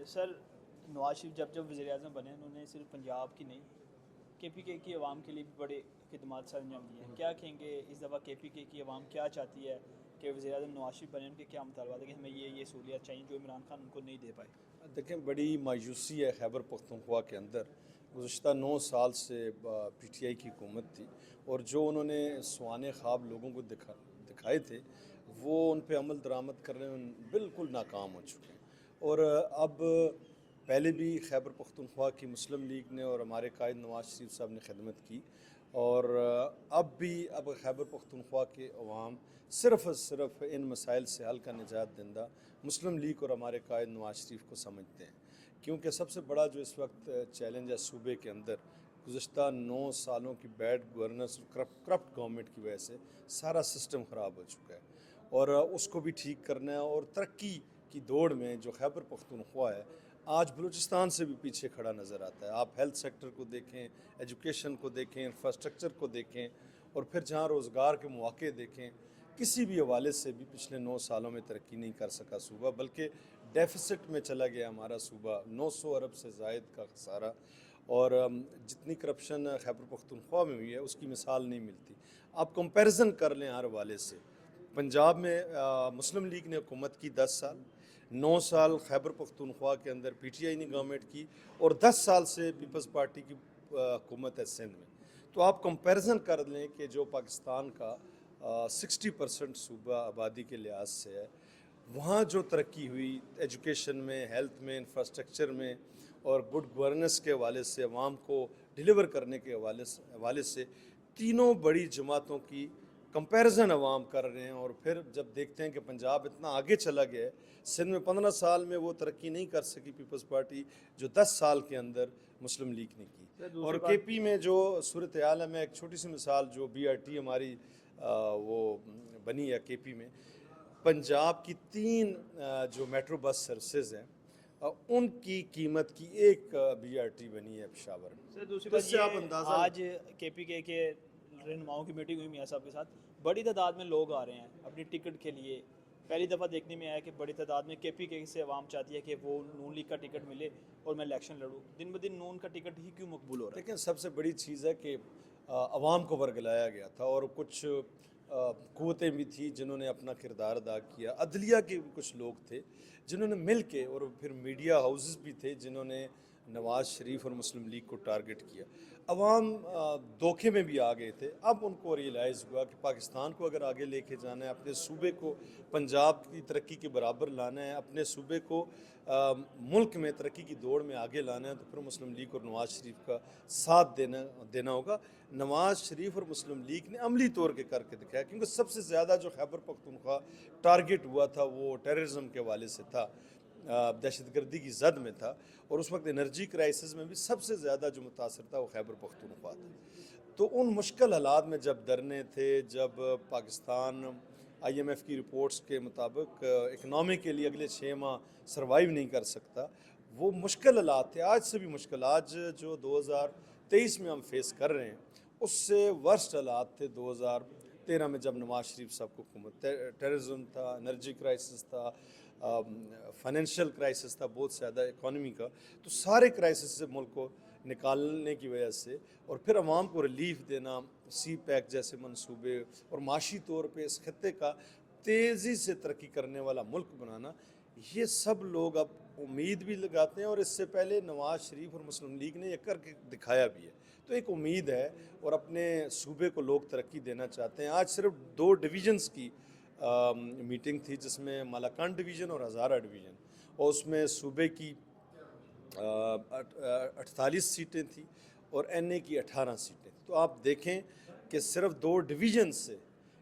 سر نواز شریف جب وزیر اعظم بنے انہوں نے صرف پنجاب کی نہیں کے پی کے کی عوام کے لیے بھی بڑے خدمات سر انجام دیے ہیں. کیا کہیں گے اس دفعہ کے پی کے کی عوام کیا چاہتی ہے کہ وزیر اعظم نواز شریف بنے, ان کے کیا مطالبات ہے کہ ہمیں یہ سہولیات چاہیے جو عمران خان ان کو نہیں دے پائے؟ دیکھیں, بڑی مایوسی ہے خیبر پختونخوا کے اندر. گزشتہ 9 سال سے پی ٹی آئی کی حکومت تھی اور جو انہوں نے سوانے خواب لوگوں کو دکھائے تھے وہ ان پہ عمل درآمد کرنے میں بالکل ناکام ہو چکے ہیں. اور اب پہلے بھی خیبر پختونخوا کی مسلم لیگ نے اور ہمارے قائد نواز شریف صاحب نے خدمت کی, اور اب خیبر پختونخوا کے عوام صرف ان مسائل سے حل کا نجات دندہ مسلم لیگ اور ہمارے قائد نواز شریف کو سمجھتے ہیں. کیونکہ سب سے بڑا جو اس وقت چیلنج ہے صوبے کے اندر, گزشتہ 9 سالوں کی بیڈ گورننس اور کرپٹ گورنمنٹ کی وجہ سے سارا سسٹم خراب ہو چکا ہے, اور اس کو بھی ٹھیک کرنا ہے. اور ترقی کی دوڑ میں جو خیبر پختونخوا ہے آج بلوچستان سے بھی پیچھے کھڑا نظر آتا ہے. آپ ہیلتھ سیکٹر کو دیکھیں, ایجوکیشن کو دیکھیں, انفراسٹرکچر کو دیکھیں, اور پھر جہاں روزگار کے مواقع دیکھیں, کسی بھی حوالے سے بھی پچھلے 9 سالوں میں ترقی نہیں کر سکا صوبہ, بلکہ ڈیفیسٹ میں چلا گیا ہمارا صوبہ. 900 ارب سے زائد کا خسارہ, اور جتنی کرپشن خیبر پختونخوا میں ہوئی ہے اس کی مثال نہیں ملتی. آپ کمپیریزن کر لیں ہر حوالے سے. پنجاب میں مسلم لیگ نے حکومت کی 10 سال, 9 سال خیبر پختونخوا کے اندر پی ٹی آئی نے گورنمنٹ کی, اور 10 سال سے پیپلز پارٹی کی حکومت ہے سندھ میں. تو آپ کمپیریزن کر لیں کہ جو پاکستان کا 60% صوبہ آبادی کے لحاظ سے ہے, وہاں جو ترقی ہوئی ایجوکیشن میں, ہیلتھ میں, انفراسٹرکچر میں, اور گڈ گورننس کے حوالے سے, عوام کو ڈیلیور کرنے کے حوالے سے تینوں بڑی جماعتوں کی کمپیریزن عوام کر رہے ہیں. اور پھر جب دیکھتے ہیں کہ پنجاب اتنا آگے چلا گیا ہے, سندھ میں 15 سال میں وہ ترقی نہیں کر سکی پیپلز پارٹی جو 10 سال کے اندر مسلم لیگ نے کی. اور کے پی میں جو صورتحال ہے, میں ایک چھوٹی سی مثال, جو بی آر ٹی ہماری وہ بنی ہے کے پی میں, پنجاب کی 3 جو میٹرو بس سروسز ہیں ان کی قیمت کی ایک بی آر ٹی بنی ہے پشاور میں. سر دوسری بات یہ, آج کے پی کے رہنماؤں کی میٹنگ ہوئی میاں صاحب کے ساتھ, بڑی تعداد میں لوگ آ رہے ہیں اپنی ٹکٹ کے لیے. پہلی دفعہ دیکھنے میں آیا کہ بڑی تعداد میں کے پی کے سے عوام چاہتی ہے کہ وہ نون لیگ کا ٹکٹ ملے اور میں الیکشن لڑوں. دن بدن نون کا ٹکٹ ہی کیوں مقبول ہو رہا ہے؟ لیکن سب سے بڑی چیز ہے کہ عوام کو ورگلایا گیا تھا, اور کچھ قوتیں بھی تھیں جنہوں نے اپنا کردار ادا کیا. عدلیہ کے بھی کچھ لوگ تھے جنہوں نے مل کے, اور پھر میڈیا ہاؤسز بھی تھے جنہوں نے نواز شریف اور مسلم لیگ کو ٹارگٹ کیا. عوام دھوکے میں بھی آ گئے تھے. اب ان کو ریئلائز ہوا کہ پاکستان کو اگر آگے لے کے جانا ہے, اپنے صوبے کو پنجاب کی ترقی کے برابر لانا ہے, اپنے صوبے کو ملک میں ترقی کی دوڑ میں آگے لانا ہے, تو پھر مسلم لیگ اور نواز شریف کا ساتھ دینا ہوگا. نواز شریف اور مسلم لیگ نے عملی طور کے کر کے دکھایا, کیونکہ سب سے زیادہ جو خیبر پختونخوا ٹارگٹ ہوا تھا وہ ٹیررزم کے حوالے سے تھا, دہشت گردی کی زد میں تھا, اور اس وقت انرجی کرائسس میں بھی سب سے زیادہ جو متاثر تھا وہ خیبر پختونخوا تھا. تو ان مشکل حالات میں جب ڈرنے تھے, جب پاکستان آئی ایم ایف کی رپورٹس کے مطابق اکنامی کے لیے اگلے 6 ماہ سروائیو نہیں کر سکتا, وہ مشکل حالات تھے. آج سے بھی مشکل, آج جو 2023 میں ہم فیس کر رہے ہیں اس سے ورسٹ حالات تھے 2013 میں جب نواز شریف صاحب کو حکومت. ٹیررزم تھا, انرجی کرائسس تھا, فائنینشیل کرائسس تھا بہت زیادہ اکانومی کا. تو سارے کرائسس سے ملک کو نکالنے کی وجہ سے, اور پھر عوام کو ریلیف دینا, سی پیک جیسے منصوبے, اور معاشی طور پہ اس خطے کا تیزی سے ترقی کرنے والا ملک بنانا, یہ سب لوگ اب امید بھی لگاتے ہیں. اور اس سے پہلے نواز شریف اور مسلم لیگ نے یہ کر کے دکھایا بھی ہے. تو ایک امید ہے, اور اپنے صوبے کو لوگ ترقی دینا چاہتے ہیں. آج صرف 2 ڈویژنز کی میٹنگ تھی, جس میں مالاکنڈ ڈویژن اور ہزارہ ڈویژن, اور اس میں صوبے کی 48 سیٹیں تھیں اور این اے کی 18 سیٹیں. تو آپ دیکھیں کہ صرف 2 ڈویژن سے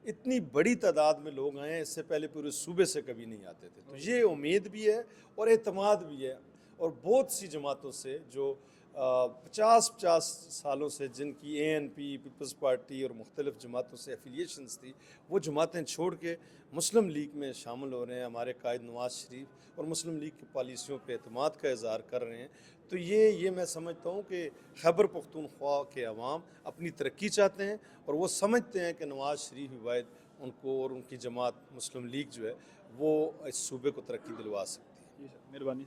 اتنی بڑی تعداد میں لوگ آئے ہیں, اس سے پہلے پورے صوبے سے کبھی نہیں آتے تھے. تو یہ امید بھی ہے اور اعتماد بھی ہے. اور بہت سی جماعتوں سے جو 50 سالوں سے, جن کی اے این پی, پیپلز پارٹی اور مختلف جماعتوں سے ایفیلیشنز تھی, وہ جماعتیں چھوڑ کے مسلم لیگ میں شامل ہو رہے ہیں. ہمارے قائد نواز شریف اور مسلم لیگ کی پالیسیوں پہ اعتماد کا اظہار کر رہے ہیں. تو یہ میں سمجھتا ہوں کہ خیبر پختونخوا کے عوام اپنی ترقی چاہتے ہیں, اور وہ سمجھتے ہیں کہ نواز شریف واحد ان کو اور ان کی جماعت مسلم لیگ جو ہے وہ اس صوبے کو ترقی دلوا سکتی ہے. جی سر, مہربانی.